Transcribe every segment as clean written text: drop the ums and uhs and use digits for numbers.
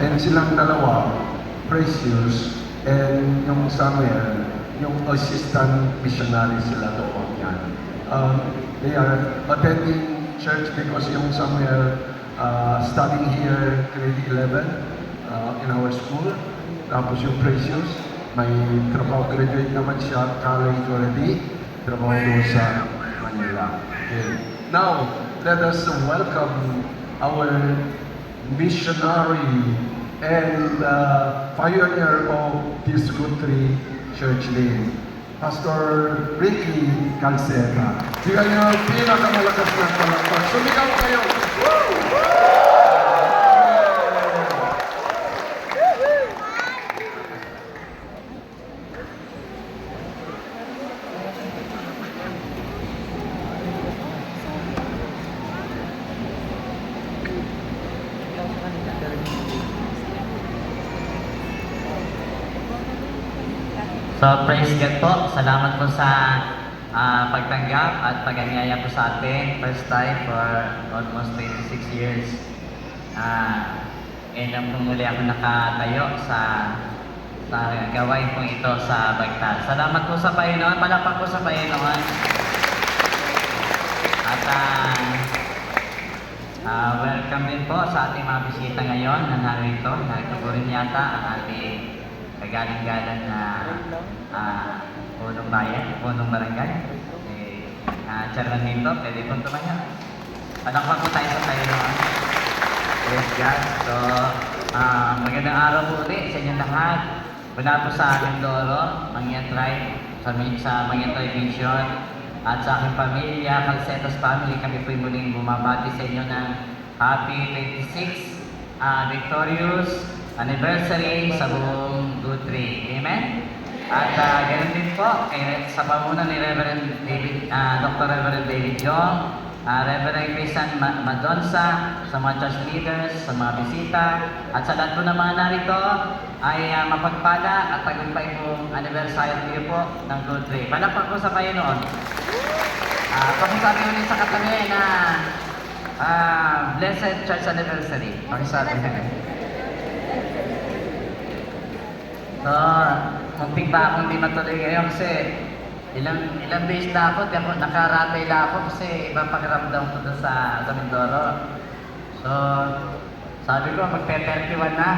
And silang dalawa, Precious and yung Samuel, yung assistant missionary sila doon yan. They are attending church because yung Samuel studying here grade 11 in our school. Tapos yung Precious, may trabaho, graduate naman siya, college already, trabaho doon sa Manila. Okay. Now, let us welcome our missionary and pioneer of this country church name, Pastor Ricky Calceta. Bigyan niyo ang pinakamalakas na palakpak. Sumigaw kayo! Woo! So, praise God po. Salamat po sa pagtanggap at pag-anyaya po sa atin. First time for almost 26 years. And muli ako nakatayo sa gawain po ito sa Bagtas. Salamat po sa Panginoon. Palakpak po sa Panginoon. At welcome din po sa ating mga bisita ngayon na narito. Narito po rin yata ang ating kagaling-galang na punong bayan, punong barangay. Chairman nito, pwede pong tumaya. Palakpak po tayo sa Panginoon. Praise God. So, magandang araw po ulit sa inyong lahat. Mula po sa Mindoro, Mangyan Tribe, sa Mangyan Tribe Mission, at sa aking pamilya, Calcetas Family, kami po muling bumabati sa inyo ng Happy 26 Victorious Anniversary sa buong Gutri. Amen? At ganun din po, sa pamunan ni Reverend David, Dr. Reverend David Jong, Reverend Christian Madonsa, sa mga church leaders, sa mga bisita, at sa lahat po ng mga narito ay mapagpala at tagumpay po anniversary po ng Gutri. Palakpak po sa Panginoon. Pakisabi ulit sa katabi na Blessed Church Anniversary. Pakisabi ulit. So, muntik ba akong di matuloy ngayon kasi ilang days na ako, nakaratay na ako kasi ibang pakiramdam ko doon sa Mindoro. So, sabi ko, magpe-31 na.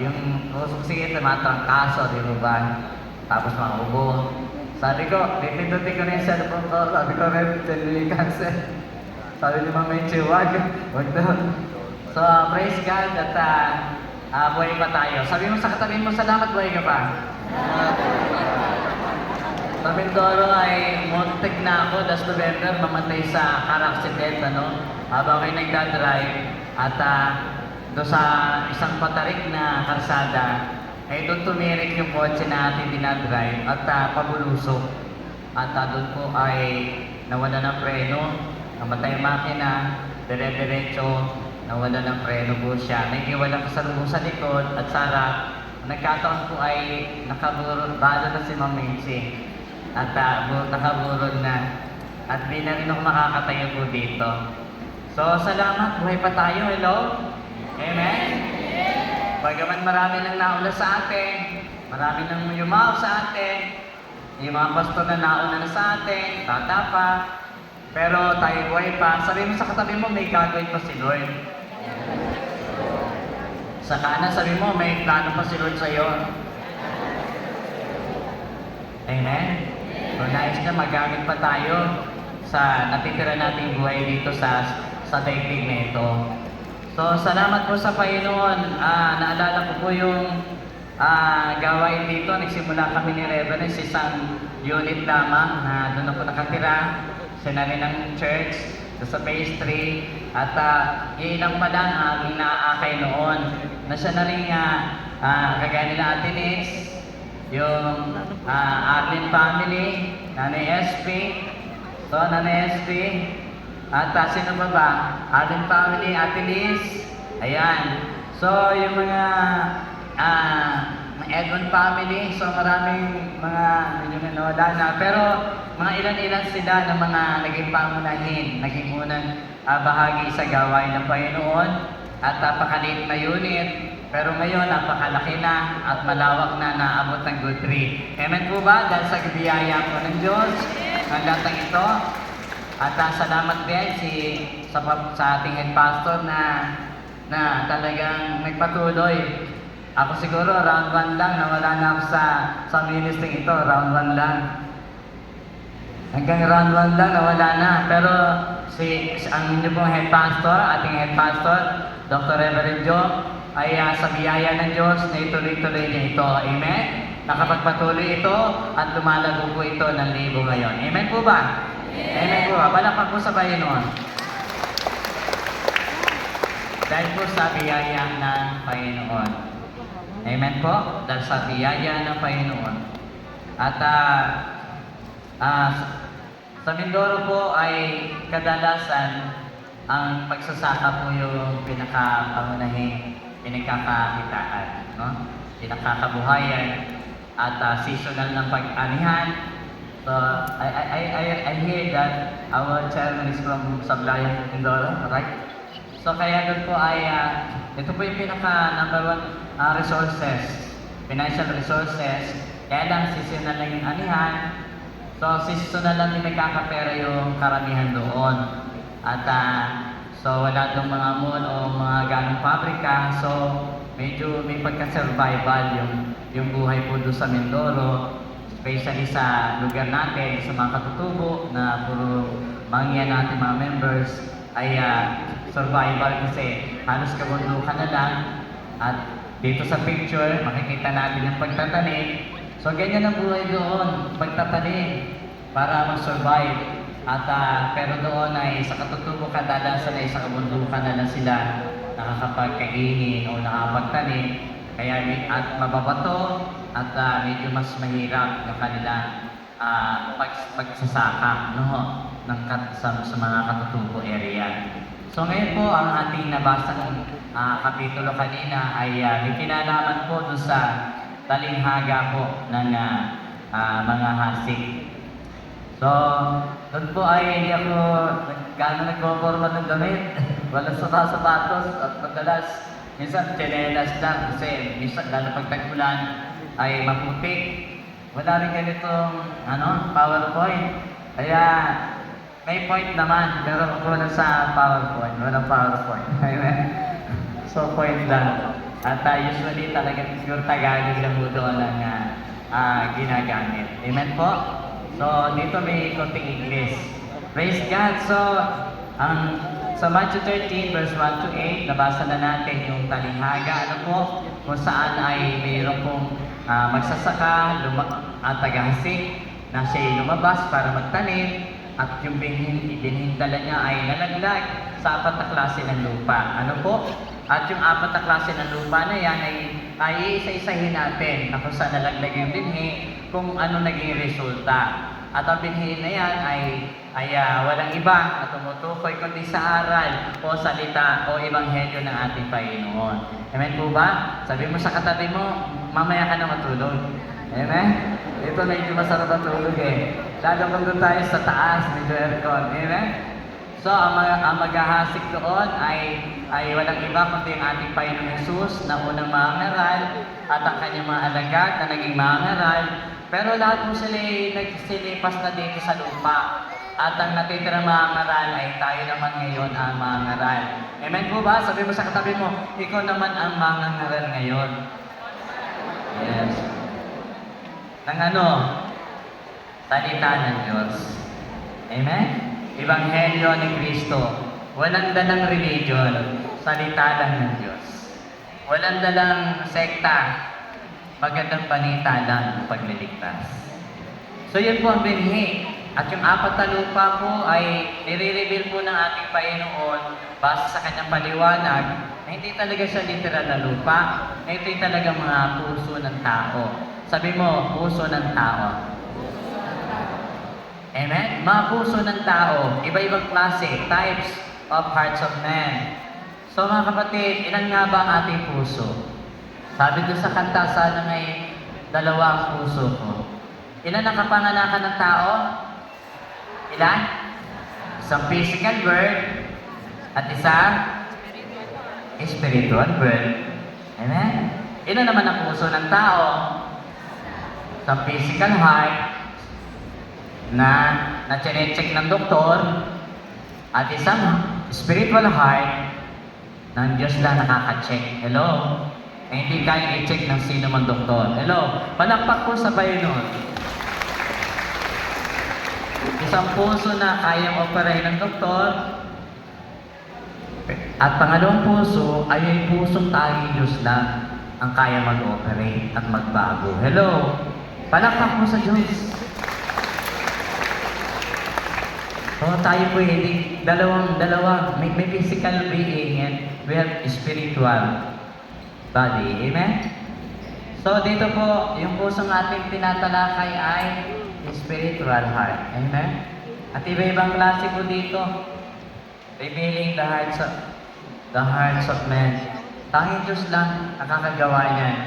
Yung usok sige, tumatrangkaso, di ba? Tapos maubo. Sabi ko, pipindutin ko na yung cellphone ko. Sabi ko, may cancel. Sabi ni Mama Eche, wag daw. So, praise God at buhay pa tayo. Sabi mo sa katabi mo, salamat, buhay ka pa. Sa Mindoro ay muntik na ako, last November, mamatay sa car accident, habang kayo nagdadrive. At doon sa isang patarik na karsada, ay doon tumirik yung kotse na ating dinadrive at pabulusok. At doon po ay nawala ng preno, namatay ang makina, dire-diretso, nawala ng preno po siya. Naiiwalang kasalubong sa likod at sa harap. Nagkataon po ay nakaburol na si Ma'am Mincy. At nakaburol na. At di na rin ako makakatayo po dito. So, salamat. Buhay pa tayo. Hello? Amen? Bagaman marami nang nauna sa atin, marami nang yumaw sa atin, yung mga pastor na nauna na sa atin, tata pa, pero tayo buhay pa. Sabi mo sa katabi mo, may gagawin pa si Lord. Sa kanan, sabi mo, may plano pa si Lord sa'yo. Amen? So, nais na magamit pa tayo sa natitira nating buhay dito sa daigdig na ito. So, salamat po sa Panginoon. Naalala ko po yung gawain dito. Nagsimula kami ni Reverend sa isang unit lamang na doon ako nakatira. Sinali ng church, sa phase 3. At ilang pa lang aming naaakay noon. Na siya na rin kagaya nila Ate Nix, yung Arlene family, Nanay SP. So, Nanay SP. At sino ba? Arlene family, Ate Liz. Ayan. So, yung mga Edmond family, so maraming mga medyo nawala na. Pero mga ilan-ilan sila ng mga naging pangunahin, naging unang bahagi sa gawain ng Panginoon. at napakaliit na unit, pero ngayon napakalaki na at malawak na naabot ng good tree. Amen po ba? Dahil sa biyaya po ng Diyos, ang latang ito. At salamat din sa ating head pastor na talagang nagpatuloy. Ako siguro round 1 lang, nawala na ako sa ministry ito, round 1 lang. Hanggang round 1 lang, nawala na. Pero ang inyo pong head pastor, ating head pastor, Dr. Reverend Joe, ay sa biyaya ng Diyos na ituloy-tuloy niya ito. Amen? Nakapagpatuloy ito at lumalago po ito ng libo ngayon. Amen po ba? Amen po ba? Balakpak po sa Panginoon. Dahil po sa biyaya ng Panginoon. Amen po? Dahil sa biyaya ng Panginoon. At sa Mindoro po ay kadalasan ang pagsasaka po yung pinakapangunahing pinagkakakitaan, no? Pinakakabuhayan at seasonal ng pag-anihan. So I hear that our chairman is from Sablayan, Mindoro, right? So kaya doon po ay ito po yung pinaka number 1 resources, financial resources. Kaya lang seasonal lang yung anihan. So seasonal lang din nagkakapera yung karamihan doon. At so wala dong mga mall o mga ganong pabrika. So medyo may pagka-survival yung buhay po doon sa Mindoro. Especially sa lugar natin, sa mga katutubo na puro mangyan natin mga members ay survival kasi halos kabundukan na lang. At dito sa picture, makikita natin yung pagtatanim. So ganyan ang buhay doon, pagtatanim para mag-survive. At pero doon ay sa katutubo kadalasan ay sa kabundukan na lang sila nakakapagkainin o nakapagtanim. Kaya at mababato at medyo mas mahirap yung kanilang pagsasaka, no? Sa mga katutubo area. So ngayon po ang ating nabasang kapitulo kanina ay may kinalaman po doon sa talinghaga po ng mga hasik. So doon po ay hindi ako gano'n nagpo-forma ng damit. Walang sapatos at madalas minsan tsinelas lang kasi minsan lalo pag tag-ulan ay maputik. Wala rin ganitong PowerPoint. Kaya may point naman, pero wala sa PowerPoint. Walang PowerPoint. Amen? So, point lang. At usually talagang siguro Tagalog lang mo doon ang ginagamit. Amen po? So, dito may konting English. Praise God! So, sa Matthew 13, verse 1 to 8, nabasa na natin yung talinghaga. Kung saan ay mayroon pong magsasaka at tagahasik na siya'y lumabas para magtanim at yung binhindala niya ay nalaglag sa 4 na klase ng lupa. At yung 4 na klase ng lupa na yan ay iisa-isahin natin na kung saan nalaglag yung binhi, kung ano naging resulta. At ang binhi na yan ay walang iba at tumutukoy kundi sa aral o salita o ebanghelyo ng ating Panginoon. Amen po ba? Sabi mo sa katabi mo, mamaya ka na matulog. Amen? Ito medyo masarap matulog Lalo kung doon tayo sa taas, medyo aircon. Amen? So, ang maghahasik doon ay walang iba kundi ang ating Panginoong Jesus na unang mangaral at ang kanyang mga alagad na naging mangaral. Pero lahat po sila nagsilipas na dito sa lupa. At ang natitirang mangaral ay tayo naman ngayon ang mangaral. Amen po ba? Sabi mo sa katabi mo, ikaw naman ang mangaral ngayon. Yes. Salita ng Diyos. Amen? Ebanghelyo ni Kristo. Walang dalang religion. Salita lang ng Diyos. Walang dalang sekta. Magandang balita lang ang pagliligtas. So yun po ang binhi. At yung 4 na lupa po ay nire-reveal po ng ating Panginoon base sa kanyang paliwanag na hindi talaga siya literal na lupa, na ito'y talaga mga puso ng tao. Sabi mo, puso ng tao. Amen? Mga puso ng tao, iba-ibang klase, types of hearts of men. So mga kapatid, ilan nga ba ang ating puso? Sabi ko sa kanta, sana may 2 ang puso ko. Ilan ang kapanganakan ng tao? Ilan? Isang physical birth at isang spiritual world. Amen? Ino naman ang puso ng tao sa physical heart na check ng doktor at isang spiritual heart ng Diyos lang nakaka-check. Hello? Eh, hindi kaya i-check ng sino man doktor. Hello? Palakpak po sa bayo nun. Isang puso na kayang operate ng doktor. At pangalawang puso ay yung pusong tanging Diyos lang ang kaya mag-operate at magbago. Hello? Palakpak po sa Diyos. So tayo po hindi, dalawa, may physical being and we have spiritual body. Amen? So dito po, yung pusong ating tinatalakay ay spiritual heart. Amen? At iba-ibang klase po dito. Revealing the hearts of men. Tanging Diyos lang nakakagawa niyan.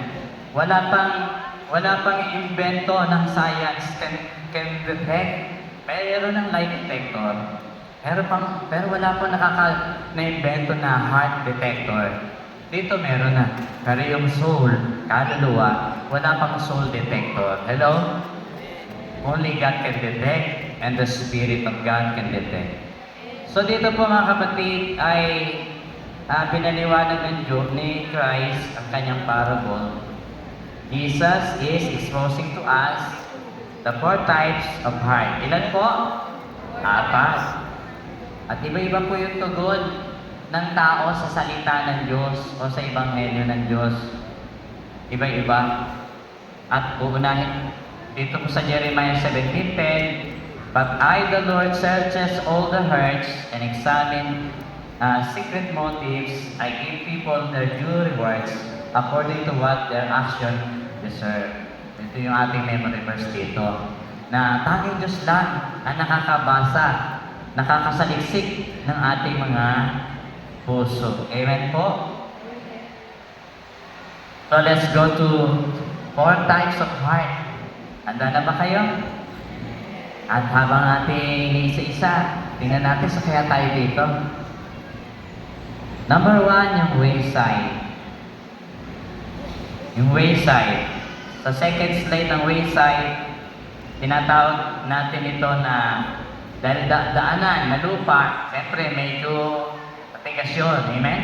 Wala pang invento ng science can detect. Mayroon ng light detector. Pero wala pang na-invento na heart detector. Dito meron na. Pero yung soul, kaluluwa, wala pang soul detector. Hello? Only God can detect and the Spirit of God can detect. So dito po mga kapatid ay pinaliwanag ng Diyos ni Christ ang kanyang parable. Jesus is exposing to us the 4 types of heart. Ilan po? 4. At iba-iba po yung tugon ng tao sa salita ng Diyos o sa ebanghelyo ng Diyos. Iba-iba. At uunahin dito po sa Jeremiah 17:10, "But I, the Lord, searches all the hearts and examine secret motives. I give people their due rewards according to what their action deserve." Ito yung ating memory verse dito. Na tanging Diyos lang ang nakakabasa, nakakasaliksik ng ating mga puso. Amen po? So let's go to 4 types of heart. Handa na ba kayo? At habang ating isa-isa, tingnan natin sa kaya tayo dito. Number 1, yung wayside. Yung wayside. Sa second slide ng wayside, tinatawag natin ito na dahil daanan na lupa, siyempre medyo matigas yun. Amen?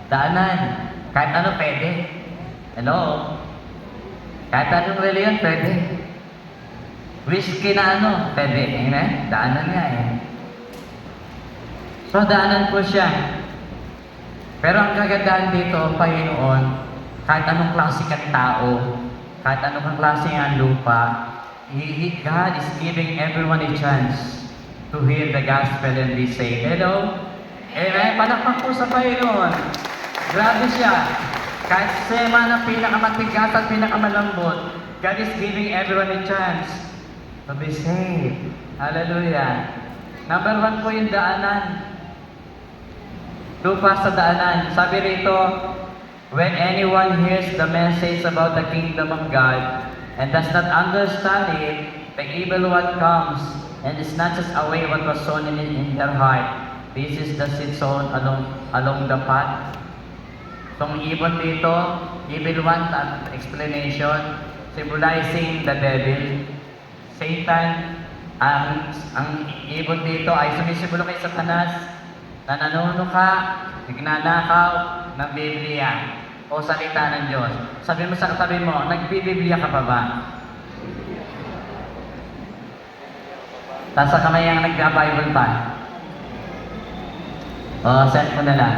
Daanan. Kahit ano pwede. Hello? Kahit anong reliyon pwede. Whiskey na ano, pwede. Amen? Daanan nga eh. So daanan po siya. Pero ang kagandahan dito, Panginoon, kahit anong klase kang tao, kahit anong klase ang lupa, God is giving everyone a chance to hear the gospel and be saved. Hello? Amen? Palakpak po sa Panginoon. Grabe siya. Kahit sema na pinakamatigas at pinakamalambot, God is giving everyone a chance to be saved. Hallelujah. Number 1 po yung daanan. Lupa sa daanan. Sabi rito, when anyone hears the message about the kingdom of God and does not understand it, the evil one comes and snatches away what was sown in their heart. This is the seed sown along the path. Itong ibon dito, evil one, explanation, symbolizing the devil. Satan, ang ibon dito ay sumisimbolo kay Satanas na nanunuka, nagnanakaw ng Biblia o salita ng Diyos. Sabi mo sa katabi mo, nagbibiblia ka pa ba? Tapos sa kamay ang nagka-Bible pa. O, cellphone na lang.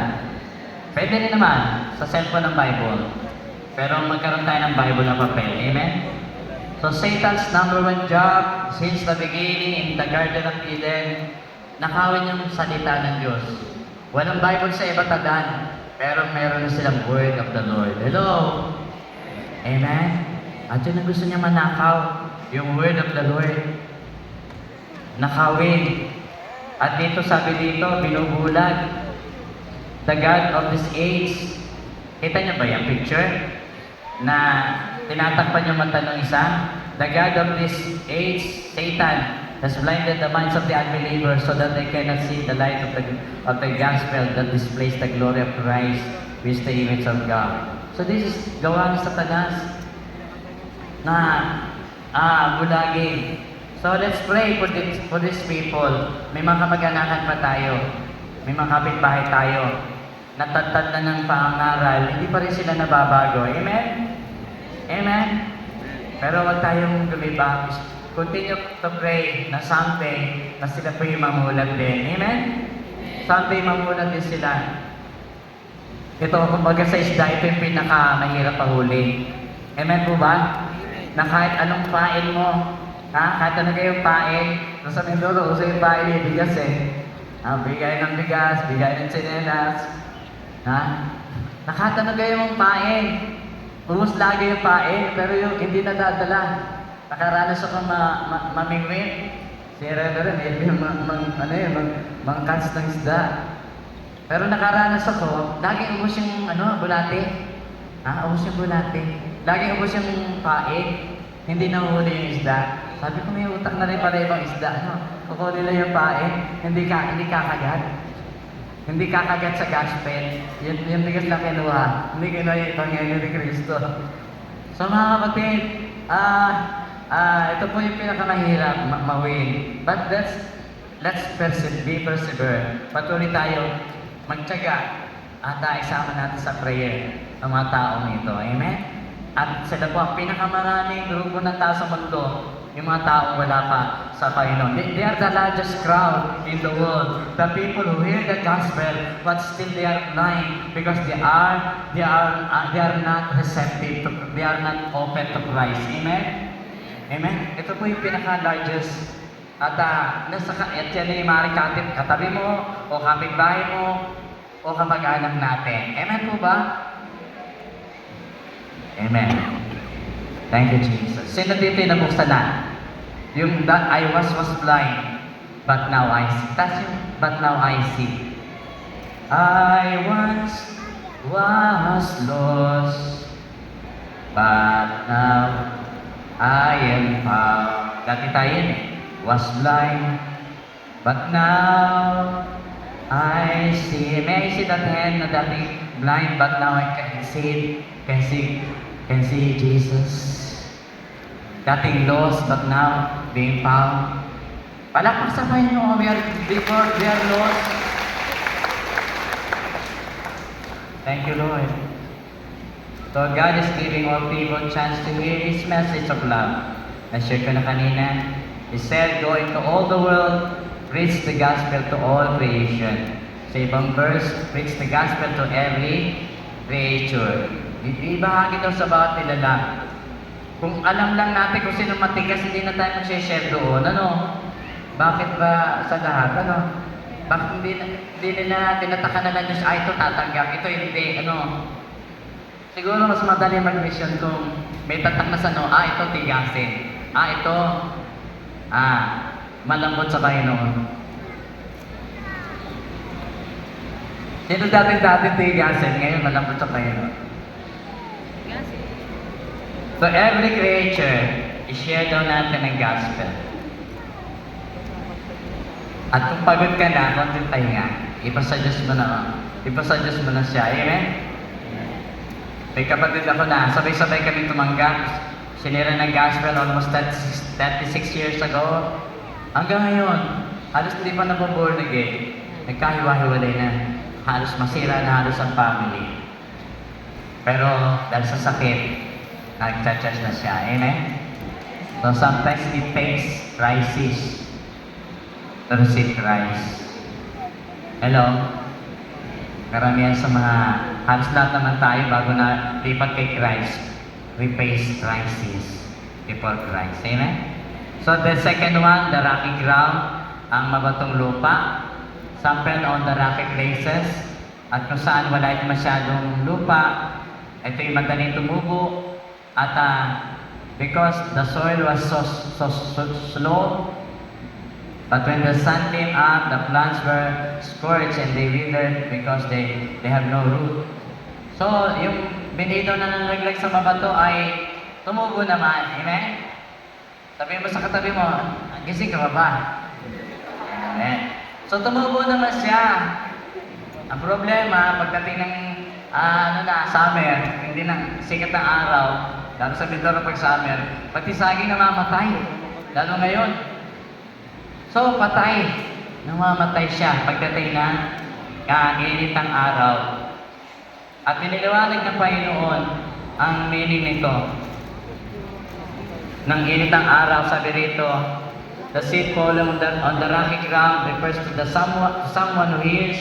Pwede rin naman sa cellphone ng Bible. Pero magkaroon tayo ng Bible na papel. Amen? So, Satan's number 1 job since the beginning in the Garden of Eden, nakawin yung salita ng Diyos. Walang Bible sa iba't adan, pero meron na silang word of the Lord. Hello? Amen? At yun ang gusto niya manakaw, yung word of the Lord. Nakawin. At dito sabi dito, binubulag. The God of this age. Kita niyo ba yung picture? Na tinatakpan yung mata ng isa? The God of this age, Satan, has blinded the minds of the unbelievers so that they cannot see the light of the gospel that displays the glory of Christ, which is the image of God. So this is gawa ni Satanas na bulagi. So let's pray for these people. May mga kamag-anakan pa tayo. May mga kapitbahay tayo. Natatad na ng pangaral, hindi pa rin sila nababago. Amen? Amen? Pero huwag tayong lumibang. Continue to pray na someday na sila po yung mamulat din. Amen? Someday mamulat din sila. Ito, kumbaga sa isda, ito yung pinakamahirap pahuli. Amen po ba? Na kahit anong pain mo, kahit ano kayong pain, nung sa Mindoro, uso yung pain yung bigas eh. Bigay ng bigas, bigay ng tsinelas. Na kahit ano kayong pain, ubus lagi yung pain, pero yung hindi nadadala. Nakaranas ako mamingwin. Si Reverend, mangkats ng isda. Pero nakaranas ako, laging ubos yung bulate. Ubos yung bulate. Laging ubos yung pain. Hindi nahuhuli yung isda. Sabi ko, may utak na rin para ibang isda. Kukunin nila yung pain. Hindi kakagat. Hindi kakagat sa gospel. Yung bigas lang kinuha. Hindi kinuha yung Ebanghelyo ni Cristo. So mga kapatid, ito po yung pinakamahirap mawin. But let's be persevere. Patuloy tayo magtiyaga at isama natin sa prayer ang mga taong ito. Amen? At sila po ang pinakamaraming grupo ng tao sa mundo, yung mga taong wala pa sa Panginoon. They are the largest crowd in the world. The people who hear the gospel, but still they are blind because they are not receptive. They are not open to Christ. Amen? Amen? Ito po yung pinaka-largest. At yan yung maaaring katabi mo, o kapitbahay mo, o kamag-anak natin. Amen po ba? Amen. Thank you, Jesus. Sino dito yung nabuksan na? Yung that I was blind, but now I see. That's yung but now I see. I once was lost, but now I am found. Dati tayo yun eh. Was blind, but now I see. May I see that hand na dati blind, but now I can see Jesus. Dating lost, but now being found. Palakpak sa Panginoon, before we are lost. Thank you, Lord. So God is giving all people a chance to hear His message of love. Na-share ko na kanina. He said, go into all the world, preach the gospel to all creation. Sa ibang verse, preach the gospel to every creature. Ibahagi daw sa bawat nilala. Kung alam lang natin kung sino matigas, hindi na tayo mag-share doon. Bakit ba sa lahat? Bakit hindi nila tinataka na lang Diyos, ito tatanggap, ito hindi, Siguro mas madali mag-mission kung may tatak na sa ito tigasin. Ito, malambot sa Panginoon. Sino dating tigasin, ngayon malambot sa Panginoon? So every creature, i-share daw natin ang gospel. At kung pagod ka na, konting pahinga, ipasuggest mo na siya. Amen? May kapatid ako na, sabay-sabay kami tumanggap. Sinira ng gospel almost 36 years ago. Hanggang ngayon, halos hindi pa naboborn again. Nagkahiwa-hiwalay na. Halos masira na halos ang family. Pero dahil sa sakit, nag-church na siya. Amen? So sometimes it takes crisis to receive Christ. Hello? Karamihan sa mga, halos lahat naman tayo bago na lipat kay Christ, we face crisis before Christ. Amen? So the second one, the rocky ground, ang mabatong lupa, sample on the rocky places, at kung saan wala masyadong lupa, ito yung madaling tumubo, at because the soil was so slow, but when the sun came up, the plants were scorched and they withered because they have no root. So, yung binido na nalaglag sa mabato ay tumubo naman. Amen? Sabihin mo sa katabi mo, Gising ka pa ba? Amen. So tumubo naman siya. Ang problema, pagdating ng summer, hindi na sikat ng araw, lalo sa Mindoro pag summer, pati saging namamatay. Lalo ngayon. So patay. Namamatay siya pagdating ng init ng araw. At piniliwanag ng Panginoon ang meaning nito. Ng init ng araw, sabi rito, the seed fallen on the rocky ground refers to someone who hears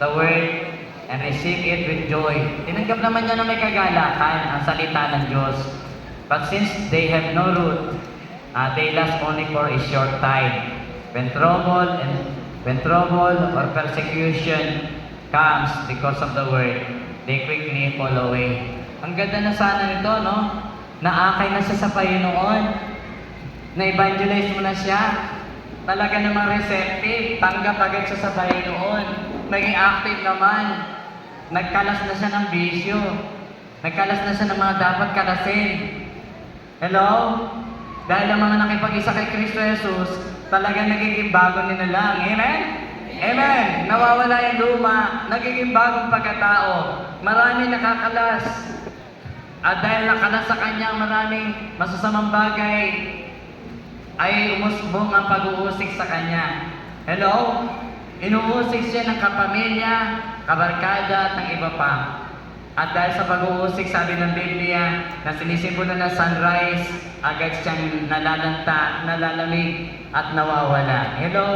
the word and receive it with joy. Tinanggap naman niya na may kagalakan ang salita ng Diyos. But since they have no root, they last only for a short time. When trouble or persecution comes because of the word, they quickly fall away. Ang ganda na sana nito, no? Naakay na siya sa Panginoon. Na-evangelize mo na siya. Talaga namang receptive. Tanggap agad siya sa Panginoon. Naging active naman. Nagkalas na siya ng bisyo. Nagkalas na siya ng mga dapat kalasin. Hello? Dahil ang mga nakipag-isa kay Kristo Jesus, talaga nagiging bago nila lang. Amen? Amen! Nawawala yung luma, nagiging bagong pagkatao. Marami nakakalas. At dahil nakalas sa kanya maraming masasamang bagay, ay umusbong ang pag-uusik sa kanya. Hello? Inuusik siya ng kapamilya, kabarkada at ng iba pa. At dahil sa pag-uusik, sabi ng Biblia, na sinisimulan ng sunrise, agad siyang nalalanta, nalalamig, at nawawala. Hello?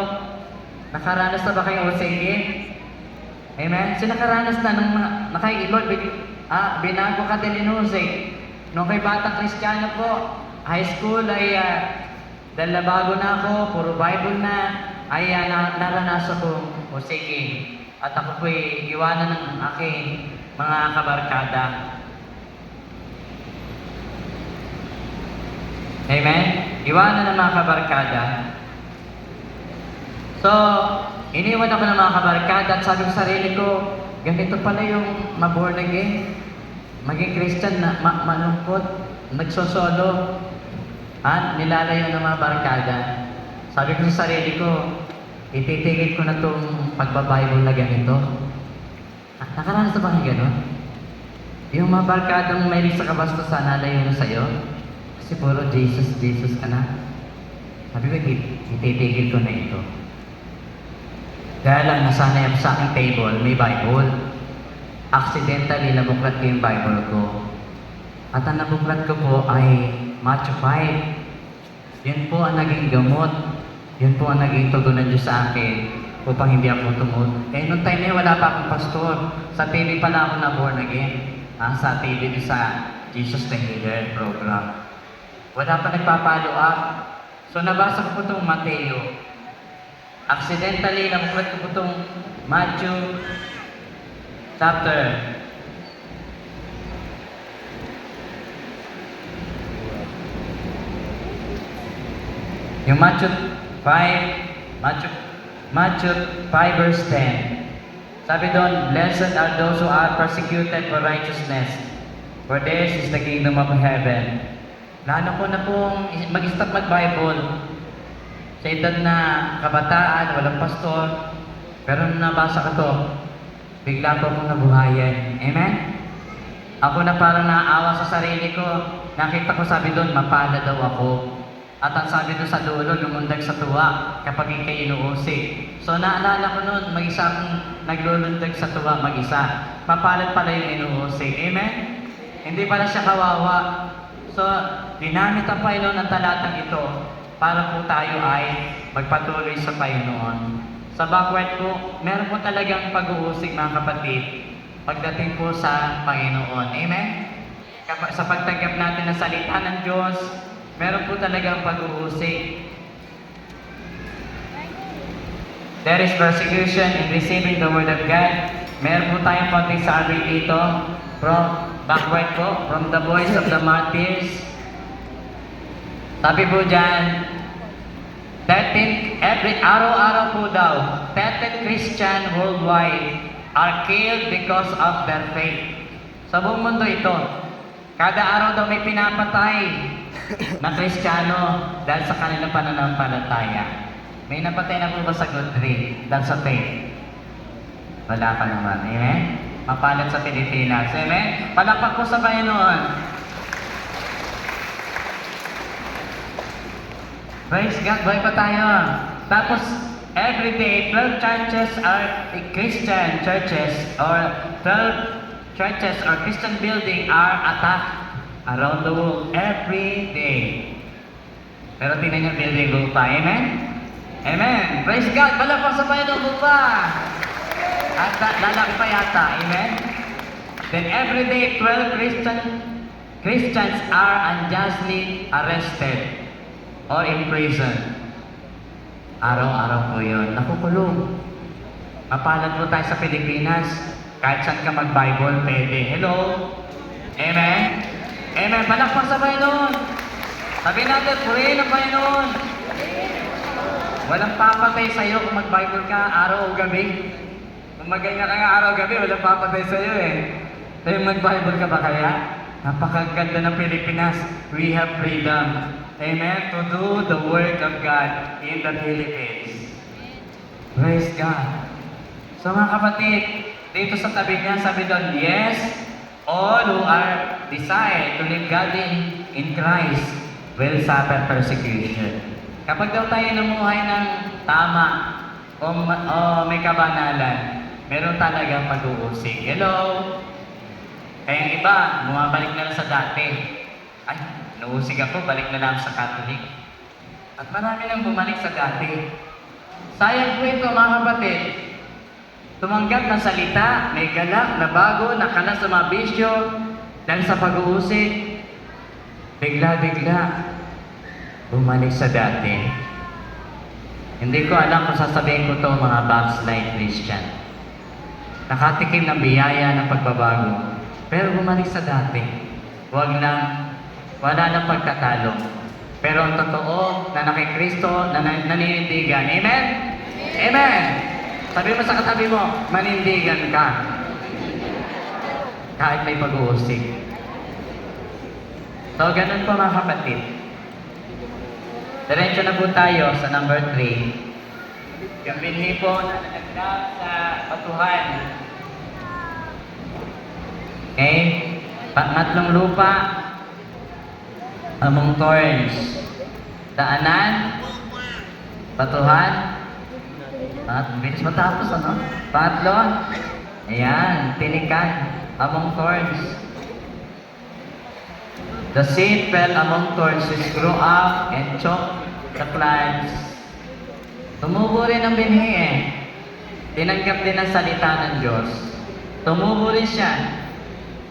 Nakaranas na ba kayong usikin? Amen? So nakaranas na nung nakay-Lord, binago ka din inusik. Nung kay batang Kristiyano po, high school ay dahil nabago na ako, puro Bible na, ay naranasan ko usikin. At ako po'y iwanan ng aking mga kabarkada. Amen? Iwanan ng mga kabarkada. So, iniwan ako ng mga kabarkada at sabi ko sa sarili ko, ganito pala yung maborn again. Maging Christian na malungkot, nagsosolo, nilalayo ng mga barkada. Sabi ko sa sarili ko, ititigil ko na itong pagbabible na ganito. Nakaranas na ba kayo gano'n? Yung mga barkadang may sa kabastusan, nalayo na sa'yo. Kasi puro Jesus, Jesus ka na. Sabi ko, ititigil ko na ito. Dahil lang nasanay ako sa aking table, may Bible. Accidentally, nabuklat ko yung Bible ko. At ang nabuklat ko po ay Matthew 5. Yun po ang naging gamot. Yun po ang naging tugon ng Diyos sa akin upang hindi ako tumod. Noong time na yun, wala pa akong pastor. Sa TV pala ako na born again. Sa TV sa Jesus the Healer program. Wala pa nagpapalo up. So nabasa ko po itong Mateo. Accidentally, nabuklat ko po itong Matthew chapter. Yung Matthew 5 verse 10. Sabi doon, blessed are those who are persecuted for righteousness, for theirs is the kingdom of heaven. Plano ko na pong mag-stop mag-Bible. Sa edad na kabataan, walang pastor, pero nung nabasa ko to, bigla po akong nabuhayan. Amen? Ako na parang naawa sa sarili ko. Nakita ko sabi doon, mapala daw ako. At ang sabi doon sa dulo, lumundag sa tuwa kapag ikay inuusik. So naalala ko noon, mag-isa akong naglulundag sa tuwa mag-isa. Mapalad pala yung inuusik. Amen? Hindi pala siya kawawa. So, dinamit ang Panginoon ng talatang ito para po tayo ay magpatuloy sa Panginoon. Sa backward po, meron po talagang pag-uusig mga kapatid pagdating po sa Panginoon. Amen? Sa pagtanggap natin ng salita ng Diyos, meron po talagang pag-uusig. There is persecution in receiving the Word of God. Meron po tayong konting sabi dito from backward po, from the voice of the martyrs. Sabi po dyan, every araw-araw po daw, 13 Christian worldwide are killed because of their faith. Sa buong mundo ito, kada araw daw may pinapatay na Kristiyano dahil sa kanilang pananampalataya? May napatay na po ba sa good tree dahil sa faith? Wala pa naman. Amen? Mapalad sa Pilipinas. Amen? Palakpak po sa Panginoon. Praise God. Buhay pa tayo. Tapos, every day, 12 churches are Christian churches or 12 churches or Christian building are attacked around the world every day. Pero tingnan yung building lupa. Amen? Amen. Praise God. Palakpak sa Panginoon lupa. At lalaki pa yata. Amen? Then every day, 12 Christians are unjustly arrested or imprisoned. Araw-araw po yun. Nakukulong. Mapalad po tayo sa Pilipinas. Kahit saan ka mag-Bible, pwede. Hello? Amen? Amen. Palakpak sa Panginoon. Sabi natin, purihin ang Panginoon. Walang papatay sa'yo kung mag-Bible ka araw o gabi. Kung magganyan ka nga araw o gabi, walang papatay sa'yo eh. Tayo mag-Bible ka ba kaya? Napakaganda ng Pilipinas. We have freedom. Amen? To do the work of God in the Philippines. Praise God. So mga kapatid, dito sa tabi niya, sabi doon, yes, all who are decide to live godly in Christ will suffer persecution. Kapag daw tayo namuhay ng tama o may kabanalan, meron talagang pag-uusig. Hello? Kaya yung iba, bumabalik na lang sa dati. Ay, nausig ako, balik na lang sa Catholic. At marami nang bumalik sa dati. Sayang po ito mga kapatid. Tumanggap ng salita, may galak na bago, nakalas sa mga bisyo, dahil sa pag-uusig, bigla-bigla, bumalik sa dati. Hindi ko alam kung sasabihin ko to mga backslide Christian. Nakatikim ng biyaya ng pagbabago, pero bumalik sa dati. Wala nang pagtatalo. Pero ang totoo na nakikristo, na naninindigan. Amen? Amen! Sabi mo sa katabi mo, manindigan ka. Kahit may pag-uusig. So, ganun po mga kapatid. Diretso na po tayo sa number 3. Yung binhi po na nagdap sa batuhan. Okay? Pangatlong lupa, among thorns. Daanan, batuhan, bilis matapos, ano? Pangatlo, ayan, tinikan, among thorns. The seed fell among thorns, which grew up and choked the plants. Tumubo rin ang binhi eh. Tinanggap din ang salita ng Diyos. Tumubo rin siya.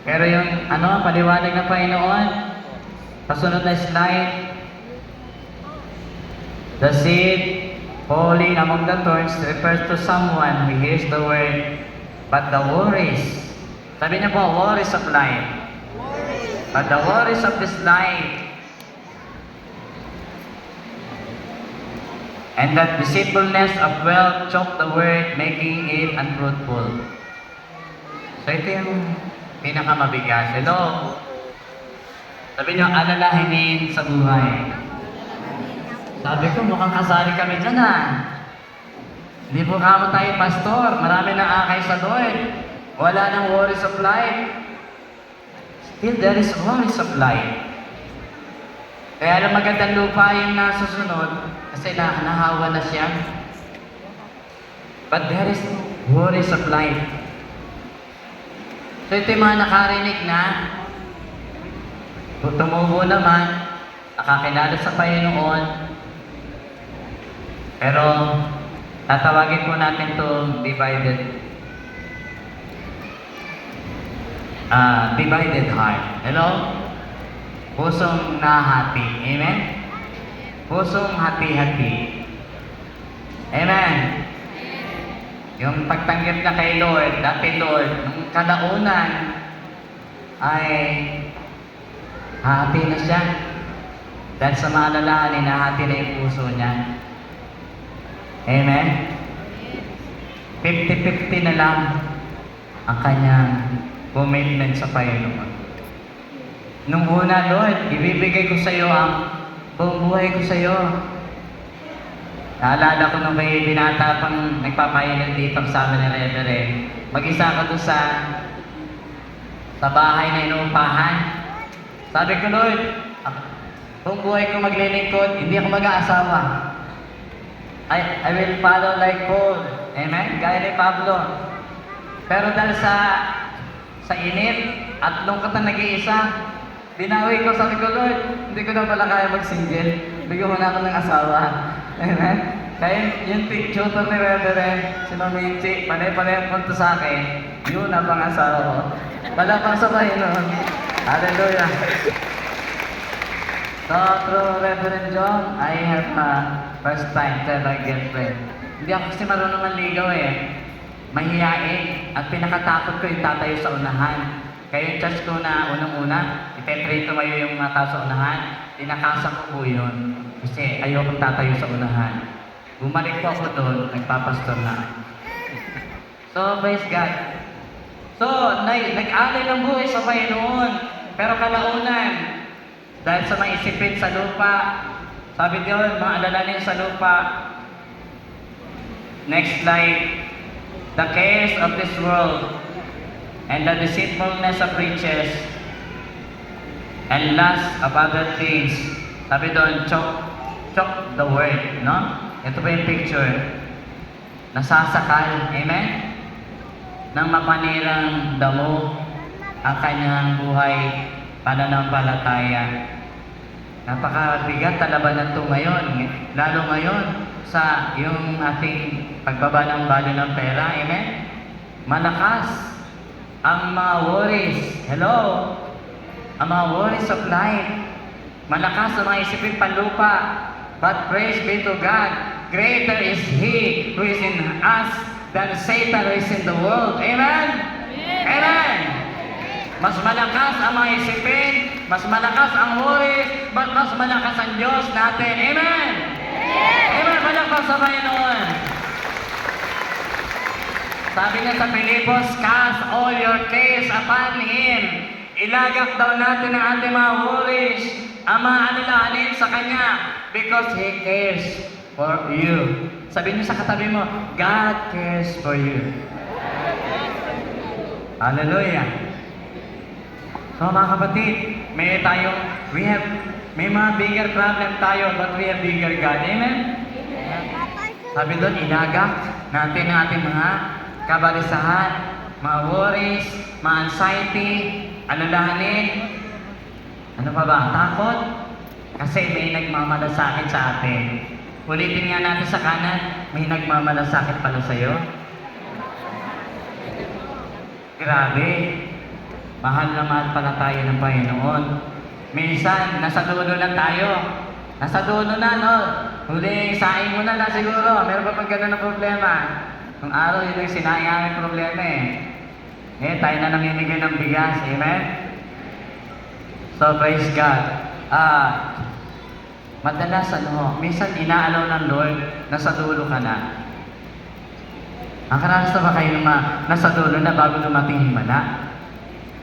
Pero yung paliwanag ng Panginoon, pasunod na slide, the seed falling among the thorns refers to someone who hears the word, but the worries, sabi niya po, worries of life. But the worries of this life and the deceitfulness of wealth choke the word, making it unfruitful. So ito yung pinakamabigat. Hello? Sabi niyo, alalahanin sa buhay. Sabi ko, mukhang kasali kami dyan Hindi po kamo tayo pastor. Marami nang akay sa Lord. Wala nang worries of life. Still, there is worries of life. Kaya lang magandang lupa yung nasusunod kasi nahawa na siya. But there is worries of life. So ito yung mga nakarinig na tumubo naman, nakakilala sa Panginoon, pero tatawagin po natin itong divided heart. Hello? Pusong nahati. Amen? Pusong hati-hati. Amen? Yung pagtanggap na kay Lord, dati Lord, nung kalaunan, ay hati na siya. Dahil sa mga alalahanin, nahati na yung puso niya. Amen? 50-50 na lang ang kanyang commitment sa Panginoon. Nung una, Lord, ibibigay ko sa iyo ang buong buhay ko sa iyo. Naalala ko nung may binata pang nagpapahilan dito sa amin ni Reverend. Mag-isa ko doon sa bahay na inuupahan. Sabi ko, Lord, buong buhay ko maglilingkod, hindi ako mag-aasawa. I will follow like Paul. Amen? Gaya ni Pablo. Pero dahil sa init at lungkot na nag-iisa, binawi ko, sabi ko, Lord, hindi ko na pala kaya mag-single. Bigyan mo na ako ng asawa. Amen? Kaya yung tutor ni Reverend, si Mamichi, panay-panay ang punto sa akin, yun ang pang-asawa ko. Wala pang sabahin nun. Hallelujah. So, through Reverend John, I have first time to have a girlfriend. Hindi ako kasi marunong manligaw eh. Mahihain. At pinakatakot ko yung tatayo sa unahan. Kaya yung church ko na unang-una, ipetray tumayo yung mga tao sa unahan, tinakasan ko po yun. Kasi ayokong tatayo sa unahan. Bumalik po ako doon, nagpapastor na. So, praise God. So, nag-alay ng buhay sa Panginoon. Pero kalaunan, dahil sa mga isipin sa lupa, sabi doon, mga alalanin sa lupa. Next slide. The cares of this world and the deceitfulness of riches and lust of other things. Sabi doon, choke the word, no? Ito pa yung picture. Nasasakal, amen? Nang mapanirang damo ang kanyang buhay pananampalataya. Napakabigat na labanan ito ngayon. Lalo ngayon sa yung ating pagbaba ng value ng pera. Amen? Malakas ang mga worries. Hello? Ang mga worries of life. Malakas ang mga isipin panlupa. But praise be to God. Greater is He who is in us than Satan who is in the world. Amen? Amen? Mas malakas ang mga isipin, mas malakas ang worries, but mas malakas ang Diyos natin. Amen? Amen? Malakas sa Panginoon. Sabi niya sa Pilipos, cast all your cares upon Him. Ilagak daw natin ang ating mga worries, ang mga alalahanin sa Kanya, because He cares for you. Sabi niyo sa katabi mo, God cares for you. Hallelujah. So mga kapatid, may mga bigger problem tayo, but we have bigger God. Amen? Sabi doon, ilagak natin ang ating mga kabalisahan, mga worries, mga anxiety, alalahanin. Ano pa ba? Takot? Kasi may nagmamalasakit sa atin. Ulitin nga natin sa kanan, may nagmamalasakit pala sa'yo. Grabe. Mahal na mahal pala tayo ng Panginoon. Minsan, nasa dulo na tayo. Nasa dulo na, no? Huling saing mo na siguro. Meron pa pang ganun na problema. Nung araw, yun yung sinaing aming problema eh. Tayo na namimigay ng bigas. Amen? So, praise God. Madalas, minsan inaalaw ng Lord, nasa dulo ka na. Ang karanas na ba kayo nasa dulo na bago dumating himala?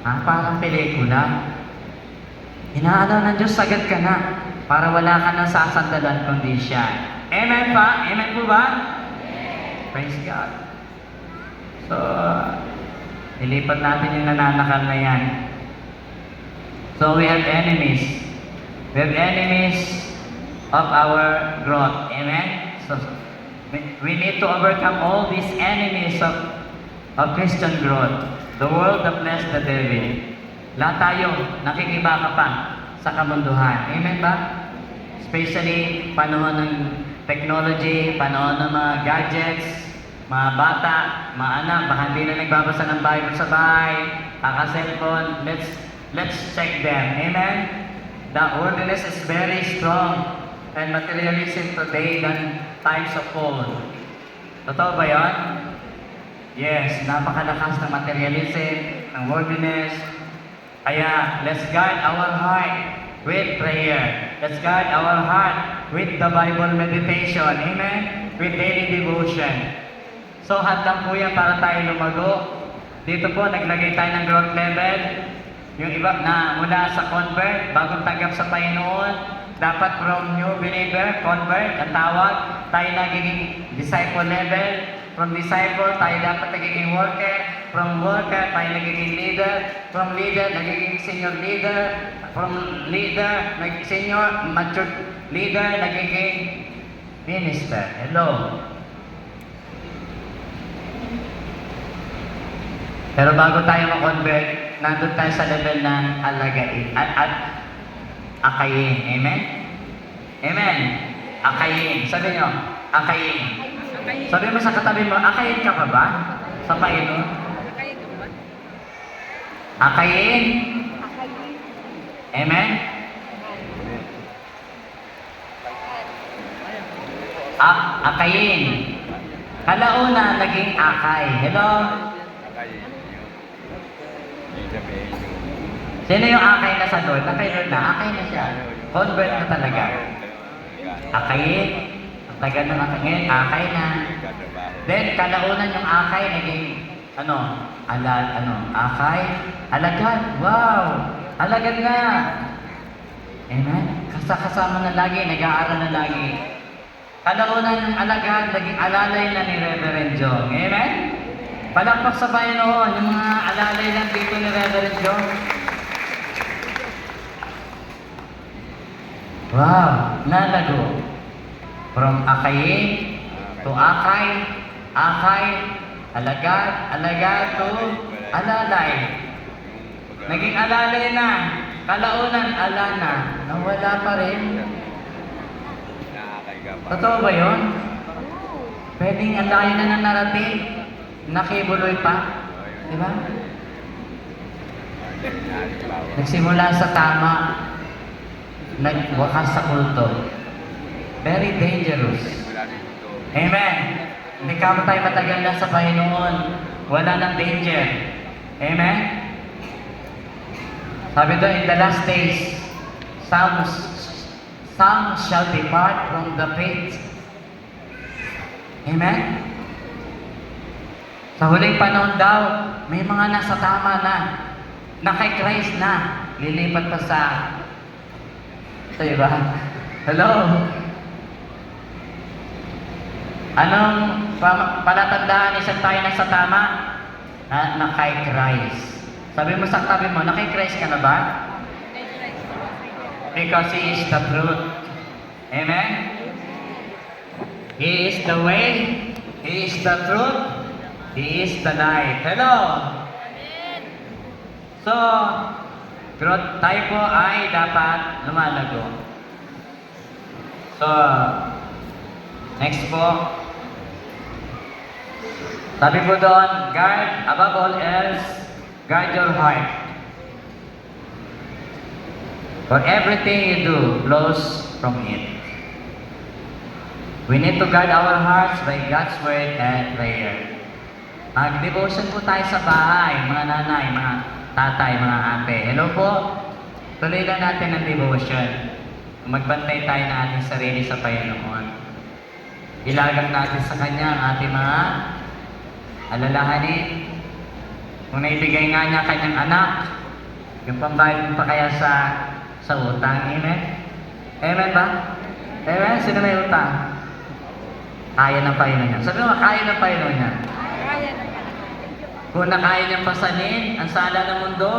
Parang pelikula. Inaalaw ng Diyos, sagad ka na para wala ka ng sasandalan kundi siya. Amen pa? Amen po ba? Amen. Praise God. So, ilipat natin yung nananakal na yan. So, we have enemies. We have enemies of our growth. Amen? So, we need to overcome all these enemies of Christian growth. The world that bless the devil. Lahat tayo, nakikibaka pa sa kamunduhan. Amen ba? Especially, panahon ng technology, panahon ng mga gadgets, mga bata, mga anak, baka hindi na nagbabasa ng Bible sa bahay, kaka-cellphone, let's check them. Amen? The worldliness is very strong and materialism today than times of old. Totoo ba yan? Yes, napakalakas ng materialism, ng worldliness. Kaya, let's guard our heart with prayer. Let's guard our heart with the Bible meditation. Amen? With daily devotion. So, hadlang po yan para tayo lumago. Dito po, naglagay tayo ng growth level. Yung iba na mula sa convert, bagong tanggap sa Panginoon, dapat from new believer, convert, ang tawag, tayo nagiging disciple level. From disciple, tayo dapat nagiging worker. From worker, tayo nagiging leader. From leader, nagiging senior leader. From leader, senior, mature leader, nagiging minister. Hello. Pero bago tayo ma-convert, nandun tayo sa level ng alagain at akayin. Amen? Amen? Akayin. Sabi nyo, akayin. Sabi mo sa katabi mo, akayin ka pa ba? Sa Panginoon? Akayin? Amen? Akayin. Kalauna, naging akay. Hello? Sino yung akay na sa Lord? Akay Lord na, akay na siya. Convert na talaga. Akayin. Ang tagal ng akay. Ngayon, akay na. Then, kalaunan yung akay, naging, akay, alagad. Wow! Alagad na! Amen? Kasama na lagi, nag-aaral na lagi. Kalaunan yung alagad, naging alalay na ni Reverend Jong. Amen? Palakpak sa Panginoon, yung mga alalay lang dito ni Reverend Jong. Wow! Nalago. From akayin to akay, akay, alagad to alalay. Naging alalay na. Kalaunan, alana. Nawala pa rin. Totoo ba yun? Pwedeng ang layo na ng narating. Nakibuloy pa. Di ba? Nagsimula sa tama. Nagwakas sa kulto. Very dangerous. Amen. Hindi ka tayo matagal na sa Panginoon. Wala ng danger. Amen? Sabi doon, in the last days, some shall depart from the faith. Amen? Sa huling panahon daw, may mga nasa tama na kay Christ na, lilipat pa sa iba. Hello? Anong palatandaan isang tayo na sa tama? Na kay Christ. Sabi mo sa tabi mo, na kay Christ ka na ba? Because He is the truth. Amen? He is the way. He is the truth. He is the light. Hello? So, tayo po ay dapat lumalago. So, next po. Sabi po doon, guard, above all else, guard your heart. For everything you do flows from it. We need to guard our hearts by God's word and prayer. Mag-devotion po tayo sa bahay, mga nanay, mga tatay, mga ate. Hello po. Tuloy lang natin ang devotion. Magbantay tayo ng ating sarili sa Panginoon. Ilagak natin sa Kanya ang ating mga alalahanin. Kung naibigay nga niya Kanyang anak, yung pambayad pa kaya sa utang. Amen? Amen ba? Amen? Sino may utang? Kaya ng Panginoon niya. Sabi mo, kaya ng Panginoon niya. Kung nakaya niyang pasanin ang sala ng mundo,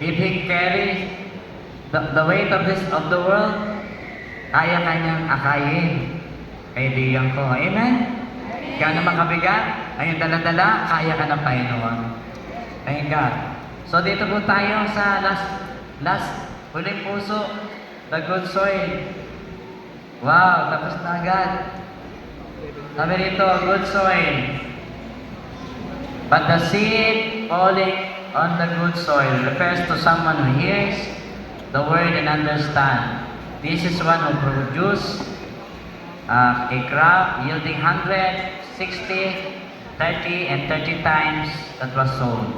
if He carries the weight of the world, kaya Kanyang akayin. Kaibigan ko. Amen? Kaya naman kabigat, ayun dala-dala, kaya ka ng Panginoon. Thank God. So dito po tayo sa last huling puso, the good soil. Wow, tapos na agad. Sabi dito, good soil. But the seed falling on the good soil refers to someone who hears the word and understand. This is one who produces a crop yielding 100, 60, 30, and 30 times that was sown.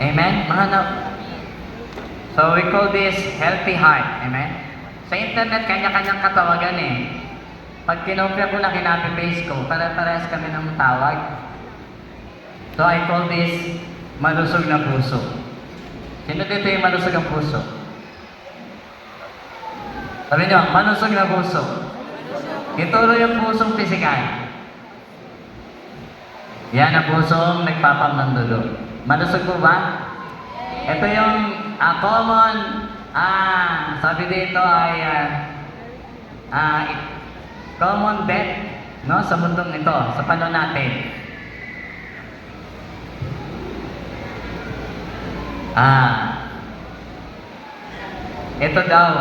Amen? So we call this healthy heart. Amen? Sa internet, kanya-kanyang katawagan eh. Pag kinopya ko na kinapi-paste ko, para-parehas kami ng tawag. So I call this malusog na puso. Sino dito yung malusog ang puso? Sabi niyo, malusog na puso. Ituro yung pusong pisikal. Yan ang pusong nagpapamnandulo. Malusog po ba? Ito yung common, sabi dito ay common death, no, sa mundong ito, sa panahon natin. Ito daw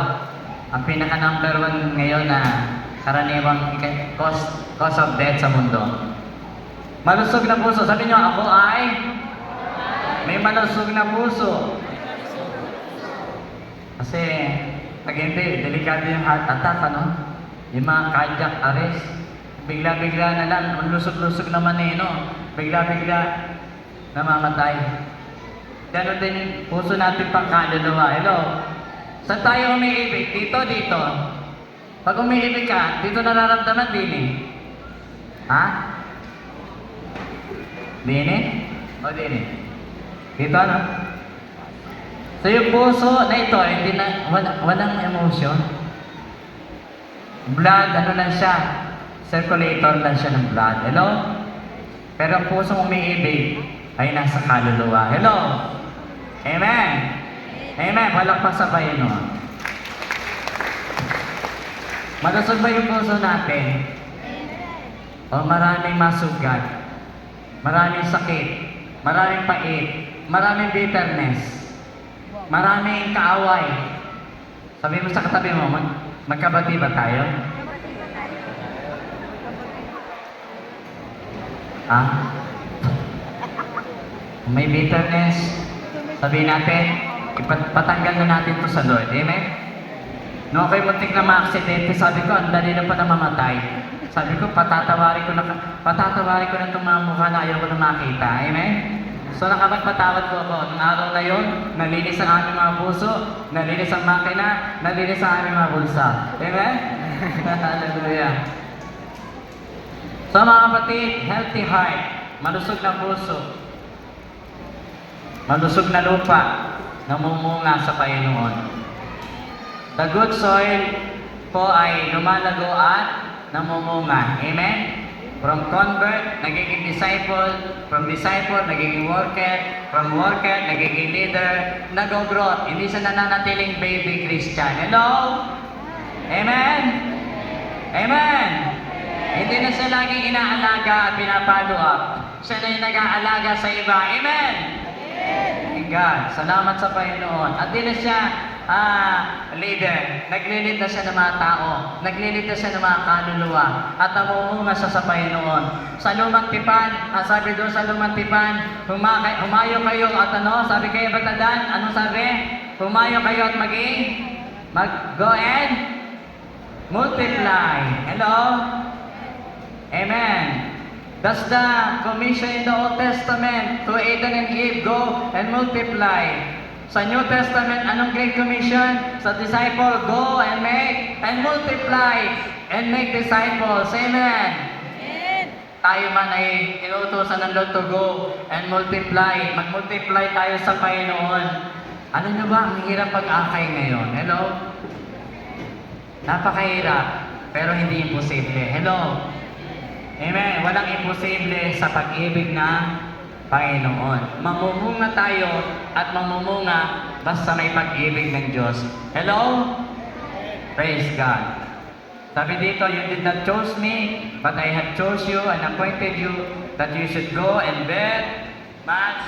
ang pinaka number 1 ngayon na karaniwang cause of death sa mundo. Malusog na puso. Sabi niyo, ako ay may malusog na puso. Kasi, pag hindi, delikado yung heart attack, ano? Yung mga cardiac arrest. Bigla-bigla na lang, lusog-lusog naman eh, no? Bigla-bigla namamatay. Ganun din yung puso natin pang kaluluwa. Hello? Saan tayo umiibig? Dito. Pag umiibig ka, dito nararamdaman din eh. Ha? Din eh? O din eh? Dito ano? So yung puso na ito, hindi na, walang emotion. Blood, ano lang siya? Circulator lang siya ng blood. Hello? Pero ang pusong umiibig ay nasa kaluluwa. Hello? Amen? Amen. Walang pasabay nun. Malusog ba yung puso natin? O maraming masugat, maraming sakit, maraming pait, maraming bitterness, maraming kaaway. Sabi mo sa katabi mo, magkabati ba tayo? May bitterness, sabihin natin, patanggal na natin to sa Lord. Amen? No, ako'y muntik na ma-aksidente, sabi ko, ang dali na pa na mamatay. Sabi ko, patatawarin ko na itong mga mukha na ayaw ko na makita. Amen? So nakapagpatawad ko ako. Nung araw na yun, nalinis ang aming mga puso, nalinis ang makina, nalinis ang aming mga bulsa. Amen? Hallelujah. So mga kapatid, healthy heart, malusog na puso, malusog na lupa, namumunga sa Panginoon. The good soil po ay lumalago at namumunga. Amen? From convert, nagiging disciple. From disciple, nagiging worker. From worker, nagiging leader. Nag-growth. Hindi siya nananatiling baby Christian. Hello? Amen? Amen? Hindi na siya laging inaalaga at pinapalo up. Siya na yung nag-aalaga sa iba. Amen? Thank God. Salamat sa Panginoon. At di na siya leader. Naglilid na siya ng mga tao. Naglilid na siya ng mga kaluluwa. At namumunga siya sa Panginoon. Sa lumang tipan, sabi doon sa lumang tipan, humayo kayo at ano, sabi kayo batadan, anong sabi? Humayo kayo at go and multiply. Hello? Amen. That's the commission in the Old Testament to Adam and Eve, go and multiply. Sa New Testament, anong Great Commission? Sa disciple, go and make and multiply and make disciples. Amen. Amen. Tayo man ay inuutosan ng Lord to go and multiply. Mag-multiply tayo sa Panginoon. Ano nyo ba? Ang hirap pag-akay ngayon. Hello? Napakahirap, pero hindi imposible. Hello? Amen. Walang imposible sa pag-ibig ng Panginoon. Mamumunga tayo at mamumunga basta may pag-ibig ng Diyos. Hello? Praise God. Sabi dito, you did not choose me, but I have chose you and appointed you that you should go and bear much.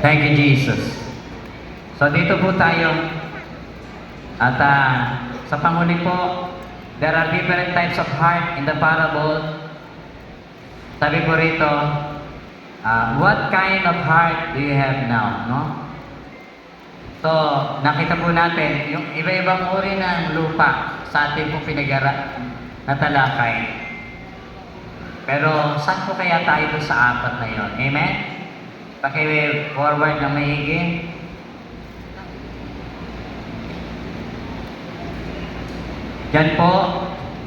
Thank you, Jesus. So dito po tayo. At sa panguli po, there are different types of heart in the parable. Sabi po rito, what kind of heart do you have now? No? So, nakita po natin, yung iba-ibang uri ng lupa sa ating po na talakay. Pero, saan po kaya tayo sa apat na yon? Amen? Paki-forward na maigi. Yan po,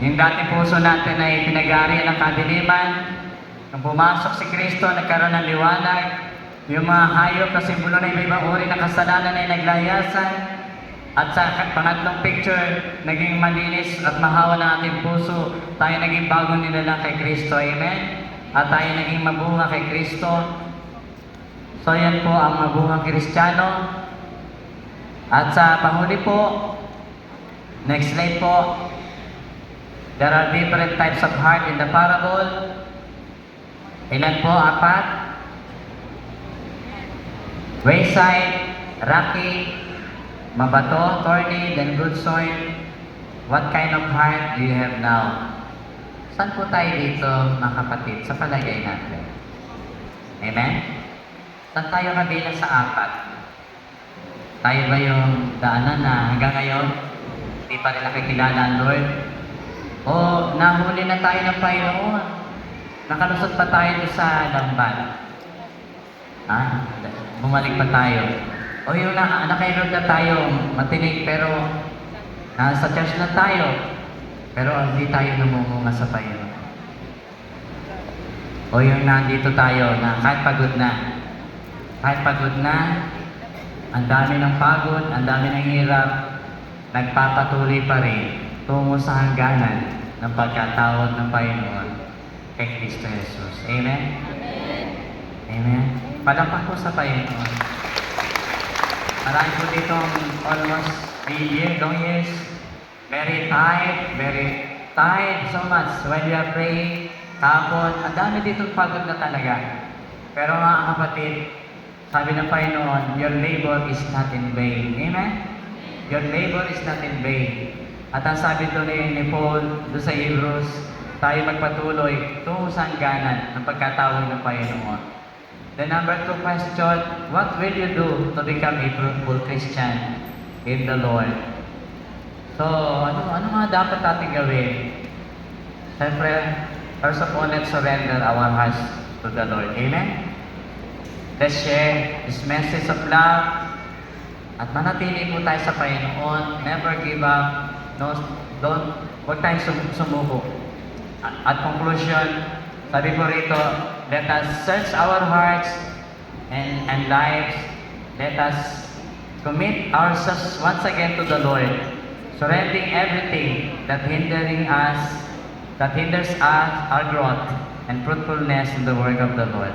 yung dating puso natin ay pinag-ari ng kadiliman, Nung pumasok si Kristo, nagkaroon ng liwanag. Yung mga hayop na simbolo na iba-ibang uri ng kasalanan ay naglayasan. At sa pangatlong picture, naging malinis at mahawa ng ating puso. Tayo naging bagong nilalang kay Kristo. Amen? At tayo naging mabunga kay Kristo. So yan po ang mabungang Kristiyano. At sa panghuli po, next slide po, there are different types of heart in the parable. Ilan po? 4. Wayside, rocky, mabato, thorny, then good soil. What kind of heart do you have now? Saan po tayo dito, mga kapatid, sa palagay natin? Amen? Saan tayo kabilang sa 4? Tayo ba yung daanan na hanggang ngayon, hindi pa rin nakikilala ang Lord? O nahuli na tayo ng Panginoon? Nakalusot pa tayo sa lamban? Bumalik pa tayo? O yung nakailod na tayo, matinig, pero nasa church na tayo, pero hindi tayo namumunga sa Panginoon. O yung nandito tayo na kahit pagod na, ang dami ng pagod, ang dami ng hirap, nagpapatuloy pa rin tungo sa hangganan ng pagkatawag ng Panginoon kay Kristo Jesus. Amen? Amen? Palakpak po sa Panginoon. Marami po dito almost 3 long years. Very tired so much when we are praying. Tapos, ang dami dito pagod na talaga. Pero mga kapatid, sabi ng Panginoon, your labor is not in vain. Amen? Your labor is not in vain. At ang sabi doon ni Paul, doon sa Hebrews, tayo magpatuloy tungo sa hangganan ng pagkatawag ng Panginoon. The number 2 question, what will you do to become a fruitful Christian in the Lord? So, ano nga dapat natin gawin? Siyempre, first of all, let's surrender our hearts to the Lord. Amen? Let's share this message of love at manatili po tayo sa Panginoon. Never give up. Huwag tayong sumuko. At conclusion, sabi ko rito, let us search our hearts and lives. Let us commit ourselves once again to the Lord, surrendering everything that hinders us, our growth and fruitfulness in the work of the Lord.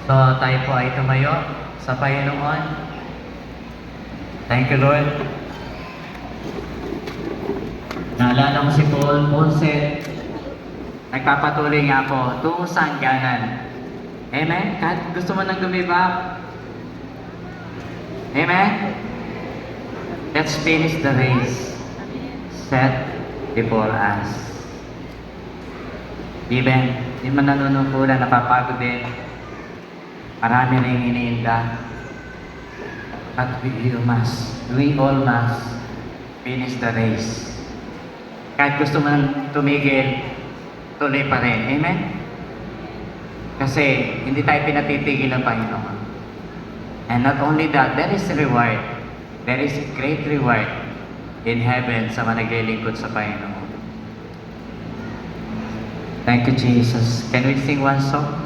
So, tayo po ay tumayo sa Panginoon. Thank you, Lord. Naalala ko si Paul said, nagpapatuloy nga ako tungo sa hangganan. Amen? Kahit gusto mo nang gumibap. Amen? Let's finish the race set before us. Even, di man nanunungkulan, napapagod din. Marami rin iniinda. But we all must finish the race. Kahit gusto mo nang tumigil, tuloy pa rin. Amen? Kasi hindi tayo pinatitigil ng Panginoon. And not only that, there is a reward. There is a great reward in heaven sa mga naglilingkod sa Panginoon. Thank you, Jesus. Can we sing one song?